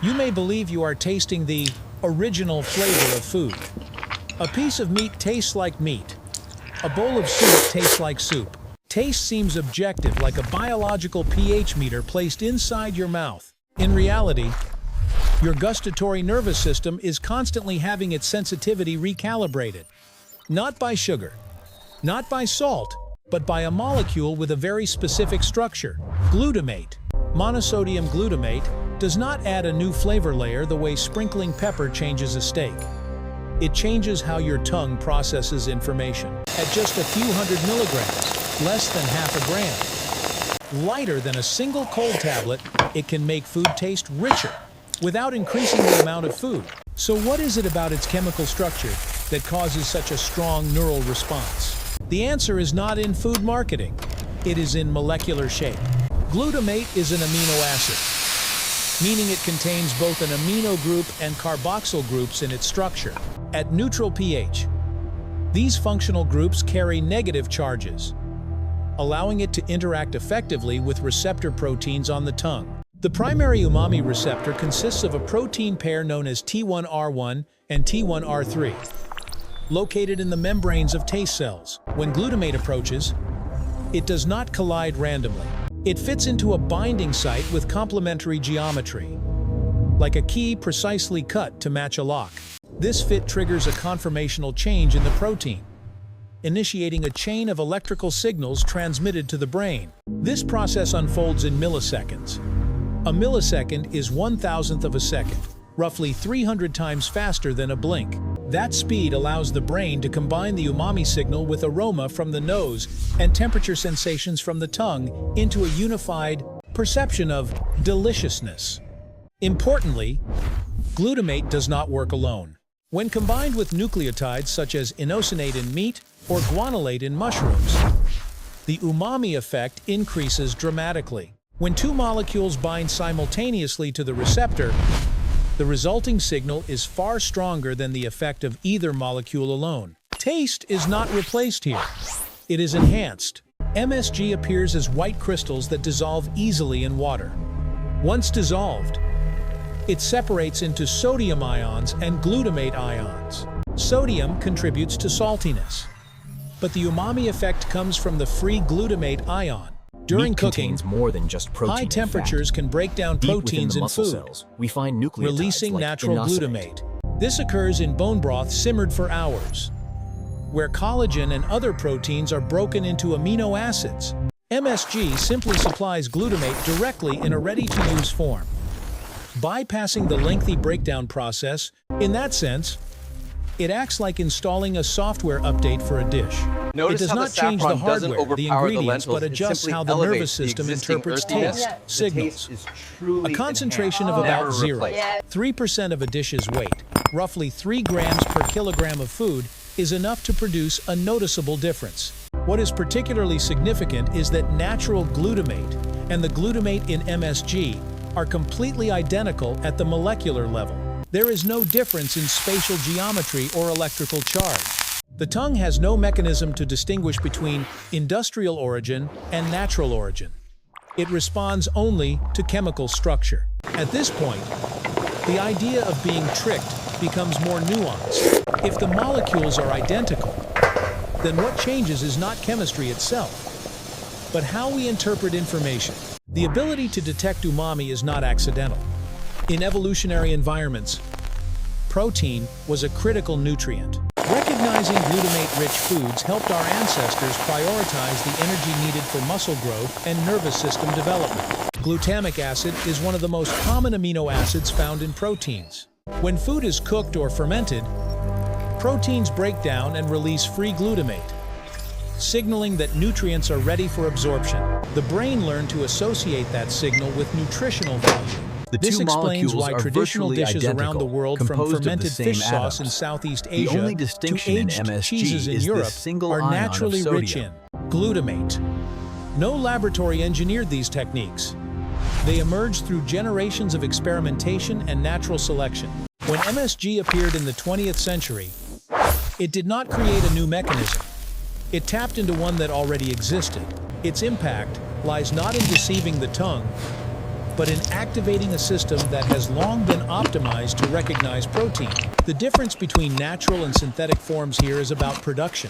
You may believe you are tasting the original flavor of food. A piece of meat tastes like meat. A bowl of soup tastes like soup. Taste seems objective, like a biological pH meter placed inside your mouth. In reality, your gustatory nervous system is constantly having its sensitivity recalibrated. Not by sugar, not by salt, but by a molecule with a very specific structure, glutamate. Monosodium glutamate does not add a new flavor layer the way sprinkling pepper changes a steak. It changes how your tongue processes information. At just a few hundred milligrams, less than half a gram, lighter than a single cold tablet, it can make food taste richer without increasing the amount of food. So what is it about its chemical structure that causes such a strong neural response? The answer is not in food marketing. It is in molecular shape. Glutamate is an amino acid, meaning it contains both an amino group and carboxyl groups in its structure. At neutral pH, these functional groups carry negative charges, allowing it to interact effectively with receptor proteins on the tongue. The primary umami receptor consists of a protein pair known as T1R1 and T1R3, located in the membranes of taste cells. When glutamate approaches, it does not collide randomly. It fits into a binding site with complementary geometry, like a key precisely cut to match a lock. This fit triggers a conformational change in the protein, initiating a chain of electrical signals transmitted to the brain. This process unfolds in milliseconds. A millisecond is 1/1000th of a second, roughly 300 times faster than a blink. That speed allows the brain to combine the umami signal with aroma from the nose and temperature sensations from the tongue into a unified perception of deliciousness. Importantly, glutamate does not work alone. When combined with nucleotides such as inosinate in meat or guanylate in mushrooms, the umami effect increases dramatically. When two molecules bind simultaneously to the receptor, the resulting signal is far stronger than the effect of either molecule alone. Taste is not replaced here. It is enhanced. MSG appears as white crystals that dissolve easily in water. Once dissolved, it separates into sodium ions and glutamate ions. Sodium contributes to saltiness, but the umami effect comes from the free glutamate ion. During cooking, more than just protein high temperatures can break down proteins in food, cells, we find nucleotides releasing like natural inositate. glutamate. This occurs in bone broth simmered for hours, where collagen and other proteins are broken into amino acids. MSG simply supplies glutamate directly in a ready-to-use form, bypassing the lengthy breakdown process. In that sense, it acts like installing a software update for a dish. Notice it does how not the change the saffron doesn't hardware, the overpower the ingredients, lentils, but it adjusts simply how the elevates nervous the system existing interprets earthiness. taste The signals. taste is truly A concentration enhanced, of about never 0. replaced. 3% of a dish's weight, roughly 3 grams per kilogram of food, is enough to produce a noticeable difference. What is particularly significant is that natural glutamate and the glutamate in MSG are completely identical at the molecular level. There is no difference in spatial geometry or electrical charge. The tongue has no mechanism to distinguish between industrial origin and natural origin. It responds only to chemical structure. At this point, the idea of being tricked becomes more nuanced. If the molecules are identical, then what changes is not chemistry itself, but how we interpret information. The ability to detect umami is not accidental. In evolutionary environments, protein was a critical nutrient. Recognizing glutamate-rich foods helped our ancestors prioritize the energy needed for muscle growth and nervous system development. Glutamic acid is one of the most common amino acids found in proteins. When food is cooked or fermented, proteins break down and release free glutamate, signaling that nutrients are ready for absorption. The brain learned to associate that signal with nutritional value. This explains why traditional dishes around the world, from fermented fish sauce in Southeast Asia to aged cheeses in Europe, are naturally rich in glutamate. No laboratory engineered these techniques. They emerged through generations of experimentation and natural selection. When MSG appeared in the 20th century, it did not create a new mechanism. It tapped into one that already existed. Its impact lies not in deceiving the tongue, but in activating a system that has long been optimized to recognize protein. The difference between natural and synthetic forms here is about production,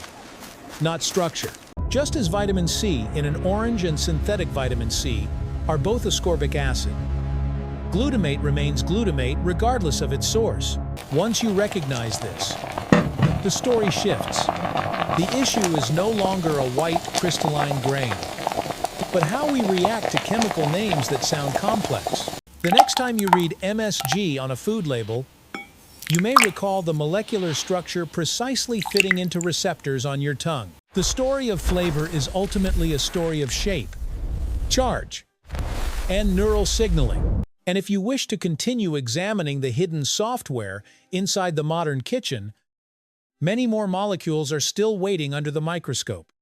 not structure. Just as vitamin C in an orange and synthetic vitamin C are both ascorbic acid, glutamate remains glutamate regardless of its source. Once you recognize this, the story shifts. The issue is no longer a white, crystalline grain, but how we react to chemical names that sound complex. The next time you read MSG on a food label, you may recall the molecular structure precisely fitting into receptors on your tongue. The story of flavor is ultimately a story of shape, charge, and neural signaling. And if you wish to continue examining the hidden software inside the modern kitchen, many more molecules are still waiting under the microscope.